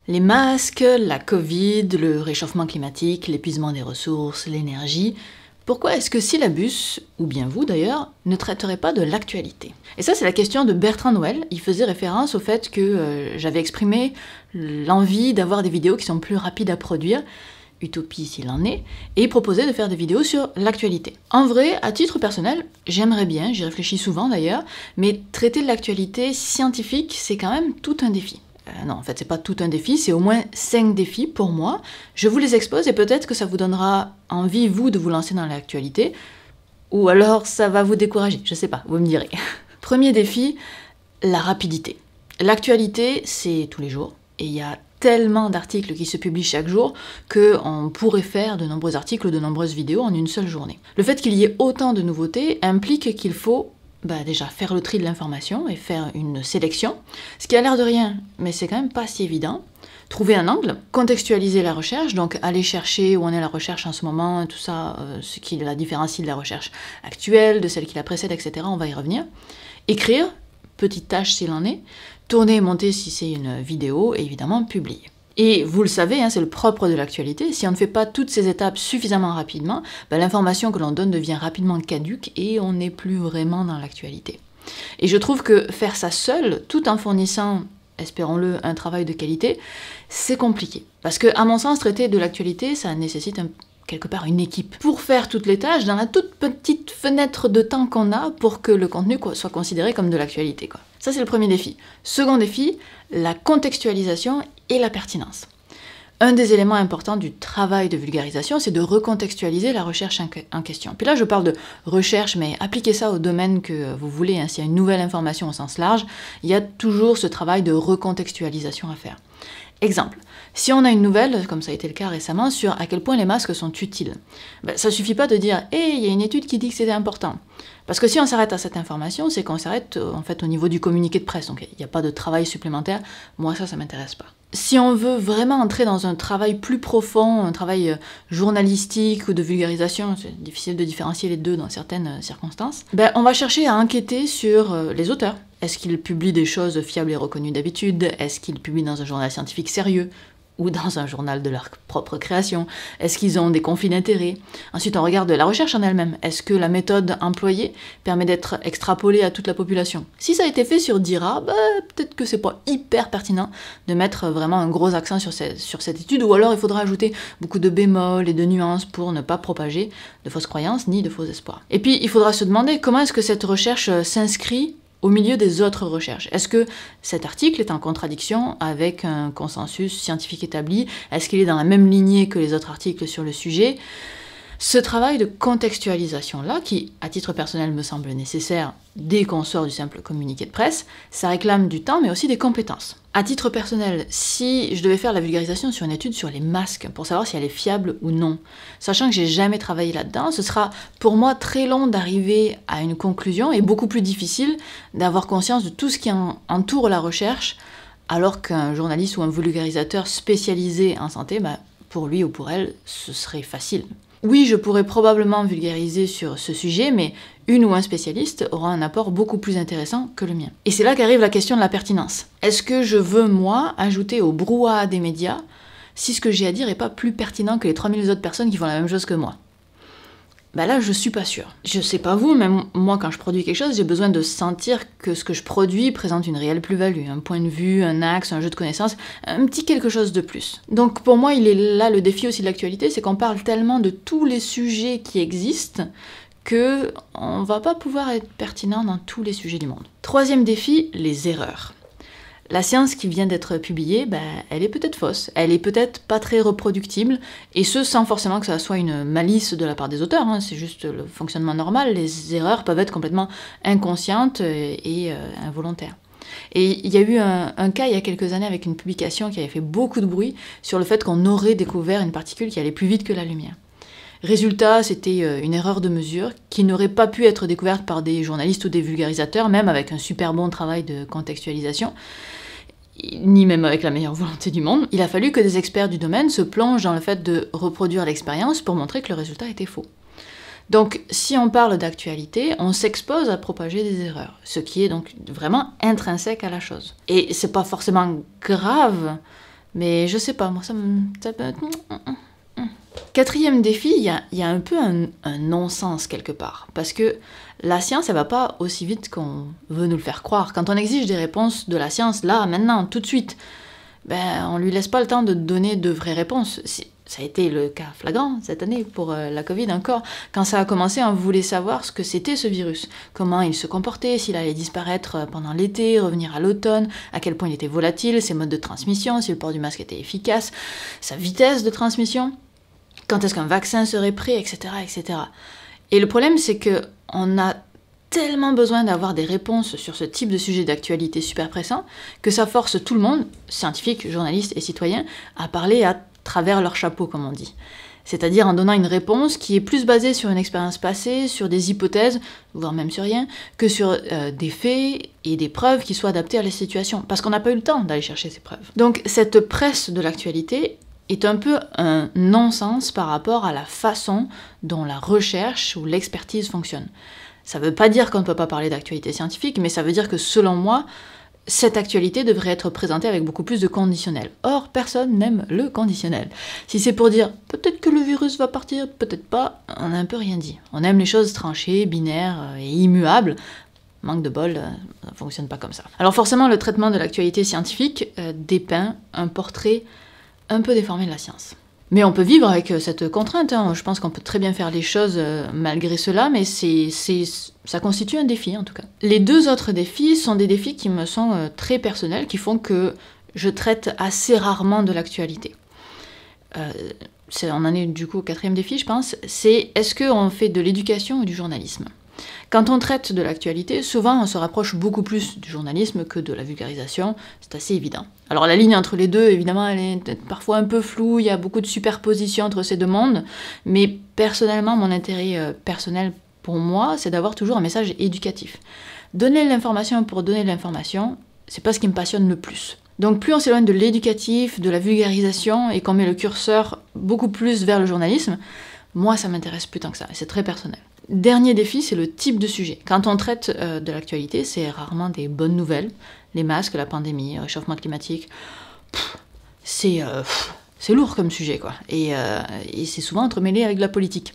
Les masques, la Covid, le réchauffement climatique, l'épuisement des ressources, l'énergie. Pourquoi est-ce que Syllabus, ou bien vous d'ailleurs, ne traiterait pas de l'actualité? Et ça, c'est la question de Bertrand Noël. Il faisait référence au fait que j'avais exprimé l'envie d'avoir des vidéos qui sont plus rapides à produire, utopie s'il en est, et il proposait de faire des vidéos sur l'actualité. En vrai, à titre personnel, j'aimerais bien, j'y réfléchis souvent d'ailleurs, mais traiter de l'actualité scientifique, c'est quand même tout un défi. Non, en fait, c'est pas tout un défi, c'est au moins 5 défis pour moi. Je vous les expose et peut-être que ça vous donnera envie, vous, de vous lancer dans l'actualité. Ou alors ça va vous décourager, je sais pas, vous me direz. Premier défi, la rapidité. L'actualité, c'est tous les jours. Et il y a tellement d'articles qui se publient chaque jour qu'on pourrait faire de nombreux articles ou de nombreuses vidéos en une seule journée. Le fait qu'il y ait autant de nouveautés implique qu'il faut déjà faire le tri de l'information et faire une sélection, ce qui a l'air de rien, mais c'est quand même pas si évident. Trouver un angle, contextualiser la recherche, donc aller chercher où en est la recherche en ce moment, tout ça, ce qui la différencie de la recherche actuelle, de celle qui la précède, etc. On va y revenir. Écrire, petite tâche s'il en est, tourner et monter si c'est une vidéo, et évidemment publier. Et vous le savez, c'est le propre de l'actualité, si on ne fait pas toutes ces étapes suffisamment rapidement, l'information que l'on donne devient rapidement caduque et on n'est plus vraiment dans l'actualité. Et je trouve que faire ça seul, tout en fournissant, espérons-le, un travail de qualité, c'est compliqué. Parce que, à mon sens, traiter de l'actualité, ça nécessite quelque part une équipe. Pour faire toutes les tâches dans la toute petite fenêtre de temps qu'on a pour que le contenu soit considéré comme de l'actualité. Ça, c'est le premier défi. Second défi, la contextualisation et la pertinence. Un des éléments importants du travail de vulgarisation, c'est de recontextualiser la recherche en question. Puis là, je parle de recherche, mais appliquez ça au domaine que vous voulez. S'il y a une nouvelle information au sens large, il y a toujours ce travail de recontextualisation à faire. Exemple, si on a une nouvelle, comme ça a été le cas récemment, sur à quel point les masques sont utiles, ça suffit pas de dire « Hey, il y a une étude qui dit que c'était important ». Parce que si on s'arrête à cette information, c'est qu'on s'arrête en fait au niveau du communiqué de presse, donc il n'y a pas de travail supplémentaire. Moi, ça m'intéresse pas. Si on veut vraiment entrer dans un travail plus profond, un travail journalistique ou de vulgarisation, c'est difficile de différencier les deux dans certaines circonstances, on va chercher à enquêter sur les auteurs. Est-ce qu'ils publient des choses fiables et reconnues d'habitude? Est-ce qu'ils publient dans un journal scientifique sérieux? Ou dans un journal de leur propre création? Est-ce qu'ils ont des conflits d'intérêts? Ensuite, on regarde la recherche en elle-même. Est-ce que la méthode employée permet d'être extrapolée à toute la population? Si ça a été fait sur 10 rats, peut-être que c'est pas hyper pertinent de mettre vraiment un gros accent sur cette étude, ou alors il faudra ajouter beaucoup de bémols et de nuances pour ne pas propager de fausses croyances ni de faux espoirs. Et puis, il faudra se demander comment est-ce que cette recherche s'inscrit au milieu des autres recherches. Est-ce que cet article est en contradiction avec un consensus scientifique établi? Est-ce qu'il est dans la même lignée que les autres articles sur le sujet? Ce travail de contextualisation-là, qui, à titre personnel, me semble nécessaire dès qu'on sort du simple communiqué de presse, ça réclame du temps, mais aussi des compétences. À titre personnel, si je devais faire la vulgarisation sur une étude sur les masques, pour savoir si elle est fiable ou non, sachant que j'ai jamais travaillé là-dedans, ce sera pour moi très long d'arriver à une conclusion et beaucoup plus difficile d'avoir conscience de tout ce qui entoure la recherche, alors qu'un journaliste ou un vulgarisateur spécialisé en santé, pour lui ou pour elle, ce serait facile. Oui, je pourrais probablement vulgariser sur ce sujet, mais une ou un spécialiste aura un apport beaucoup plus intéressant que le mien. Et c'est là qu'arrive la question de la pertinence. Est-ce que je veux, moi, ajouter au brouhaha des médias si ce que j'ai à dire n'est pas plus pertinent que les 3000 autres personnes qui font la même chose que moi? Là, je suis pas sûre. Je sais pas vous, mais moi, quand je produis quelque chose, j'ai besoin de sentir que ce que je produis présente une réelle plus-value, un point de vue, un axe, un jeu de connaissances, un petit quelque chose de plus. Donc pour moi, il est là le défi aussi de l'actualité, c'est qu'on parle tellement de tous les sujets qui existent que on va pas pouvoir être pertinent dans tous les sujets du monde. Troisième défi, les erreurs. La science qui vient d'être publiée, elle est peut-être fausse, elle est peut-être pas très reproductible, et ce sans forcément que ça soit une malice de la part des auteurs, c'est juste le fonctionnement normal, les erreurs peuvent être complètement inconscientes et involontaires. Et il y a eu un cas il y a quelques années avec une publication qui avait fait beaucoup de bruit sur le fait qu'on aurait découvert une particule qui allait plus vite que la lumière. Résultat, c'était une erreur de mesure qui n'aurait pas pu être découverte par des journalistes ou des vulgarisateurs, même avec un super bon travail de contextualisation, ni même avec la meilleure volonté du monde. Il a fallu que des experts du domaine se plongent dans le fait de reproduire l'expérience pour montrer que le résultat était faux. Donc, si on parle d'actualité, on s'expose à propager des erreurs, ce qui est donc vraiment intrinsèque à la chose. Et c'est pas forcément grave Mais je sais pas, moi ça peut être... Quatrième défi, il y a un peu un non-sens quelque part. Parce que la science, elle va pas aussi vite qu'on veut nous le faire croire. Quand on exige des réponses de la science, là, maintenant, tout de suite, ben, on lui laisse pas le temps de donner de vraies réponses. Ça a été le cas flagrant cette année pour la Covid encore. Quand ça a commencé, on voulait savoir ce que c'était ce virus, comment il se comportait, s'il allait disparaître pendant l'été, revenir à l'automne, à quel point il était volatile, ses modes de transmission, si le port du masque était efficace, sa vitesse de transmission, quand est-ce qu'un vaccin serait prêt, etc., etc. Et le problème, c'est que on a tellement besoin d'avoir des réponses sur ce type de sujet d'actualité super pressant que ça force tout le monde, scientifiques, journalistes et citoyens, à parler à travers leur chapeau, comme on dit. C'est-à-dire en donnant une réponse qui est plus basée sur une expérience passée, sur des hypothèses, voire même sur rien, que sur des faits et des preuves qui soient adaptées à la situation. Parce qu'on n'a pas eu le temps d'aller chercher ces preuves. Donc cette presse de l'actualité est un peu un non-sens par rapport à la façon dont la recherche ou l'expertise fonctionne. Ça ne veut pas dire qu'on ne peut pas parler d'actualité scientifique, mais ça veut dire que selon moi, cette actualité devrait être présentée avec beaucoup plus de conditionnel. Or, personne n'aime le conditionnel. Si c'est pour dire « peut-être que le virus va partir, peut-être pas », on n'a un peu rien dit. On aime les choses tranchées, binaires et immuables. Manque de bol, ça ne fonctionne pas comme ça. Alors forcément, le traitement de l'actualité scientifique dépeint un portrait un peu déformé de la science. Mais on peut vivre avec cette contrainte, hein. Je pense qu'on peut très bien faire les choses malgré cela, mais ça constitue un défi en tout cas. Les deux autres défis sont des défis qui me sont très personnels, qui font que je traite assez rarement de l'actualité. On en est du coup au quatrième défi, je pense, c'est est-ce qu'on fait de l'éducation ou du journalisme ? Quand on traite de l'actualité, souvent on se rapproche beaucoup plus du journalisme que de la vulgarisation, c'est assez évident. Alors la ligne entre les deux, évidemment, elle est parfois un peu floue, il y a beaucoup de superpositions entre ces deux mondes, mais personnellement, mon intérêt personnel pour moi, c'est d'avoir toujours un message éducatif. Donner de l'information pour donner de l'information, c'est pas ce qui me passionne le plus. Donc plus on s'éloigne de l'éducatif, de la vulgarisation, et qu'on met le curseur beaucoup plus vers le journalisme, moi ça m'intéresse plus tant que ça, et c'est très personnel. Dernier défi, c'est le type de sujet. Quand on traite de l'actualité, c'est rarement des bonnes nouvelles. Les masques, la pandémie, le réchauffement climatique, c'est lourd comme sujet, quoi. Et c'est souvent entremêlé avec de la politique.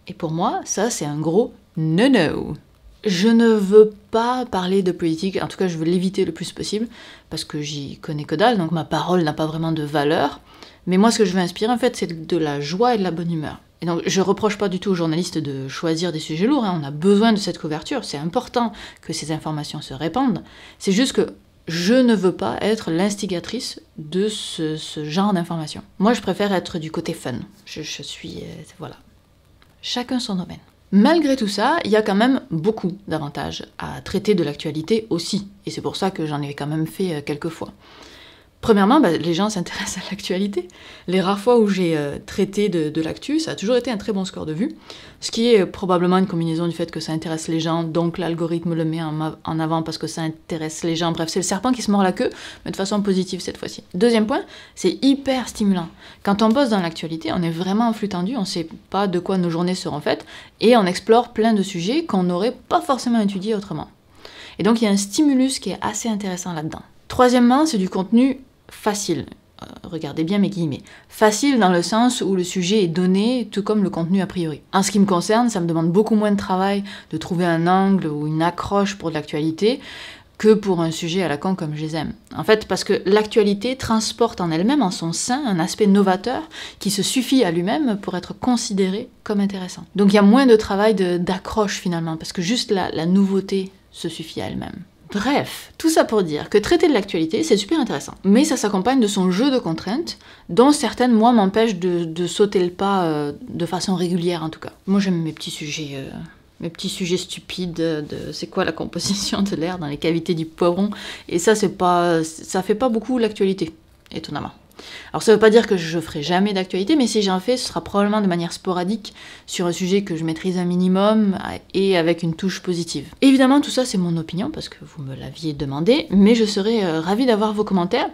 Et pour moi, ça, c'est un gros no-no. Je ne veux pas parler de politique, en tout cas, je veux l'éviter le plus possible, parce que j'y connais que dalle, donc ma parole n'a pas vraiment de valeur. Mais moi, ce que je veux inspirer, en fait, c'est de la joie et de la bonne humeur. Et donc, je reproche pas du tout aux journalistes de choisir des sujets lourds, hein. On a besoin de cette couverture, c'est important que ces informations se répandent. C'est juste que je ne veux pas être l'instigatrice de ce genre d'informations. Moi, je préfère être du côté fun. Je suis... voilà. Chacun son domaine. Malgré tout ça, il y a quand même beaucoup d'avantages à traiter de l'actualité aussi. Et c'est pour ça que j'en ai quand même fait quelques fois. Premièrement, les gens s'intéressent à l'actualité. Les rares fois où j'ai traité de l'actu, ça a toujours été un très bon score de vue, ce qui est probablement une combinaison du fait que ça intéresse les gens, donc l'algorithme le met en avant parce que ça intéresse les gens. Bref, c'est le serpent qui se mord la queue, mais de façon positive cette fois-ci. Deuxième point, c'est hyper stimulant. Quand on bosse dans l'actualité, on est vraiment en flux tendu, on ne sait pas de quoi nos journées seront faites, et on explore plein de sujets qu'on n'aurait pas forcément étudiés autrement. Et donc il y a un stimulus qui est assez intéressant là-dedans. Troisièmement, c'est du contenu facile. Regardez bien mes guillemets. Facile dans le sens où le sujet est donné, tout comme le contenu a priori. En ce qui me concerne, ça me demande beaucoup moins de travail de trouver un angle ou une accroche pour de l'actualité que pour un sujet à la con comme je les aime. En fait, parce que l'actualité transporte en elle-même, en son sein, un aspect novateur qui se suffit à lui-même pour être considéré comme intéressant. Donc il y a moins de travail d'accroche finalement, parce que juste la nouveauté se suffit à elle-même. Bref, tout ça pour dire que traiter de l'actualité, c'est super intéressant. Mais ça s'accompagne de son jeu de contraintes, dont certaines, moi, m'empêchent de sauter le pas de façon régulière, en tout cas. Moi, j'aime mes petits sujets stupides de c'est quoi la composition de l'air dans les cavités du poivron. Et ça fait pas beaucoup l'actualité, étonnamment. Alors ça veut pas dire que je ferai jamais d'actualité, mais si j'en fais, ce sera probablement de manière sporadique sur un sujet que je maîtrise un minimum et avec une touche positive. Évidemment, tout ça c'est mon opinion parce que vous me l'aviez demandé, mais je serais ravie d'avoir vos commentaires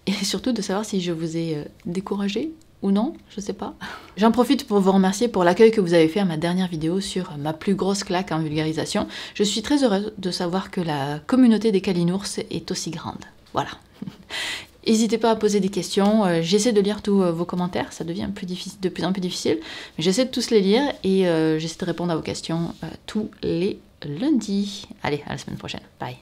et surtout de savoir si je vous ai découragé ou non, je sais pas. J'en profite pour vous remercier pour l'accueil que vous avez fait à ma dernière vidéo sur ma plus grosse claque en vulgarisation. Je suis très heureuse de savoir que la communauté des Kalinours est aussi grande. Voilà. N'hésitez pas à poser des questions. J'essaie de lire tous vos commentaires, ça devient de plus en plus difficile, mais j'essaie de tous les lire et j'essaie de répondre à vos questions tous les lundis. Allez, à la semaine prochaine. Bye.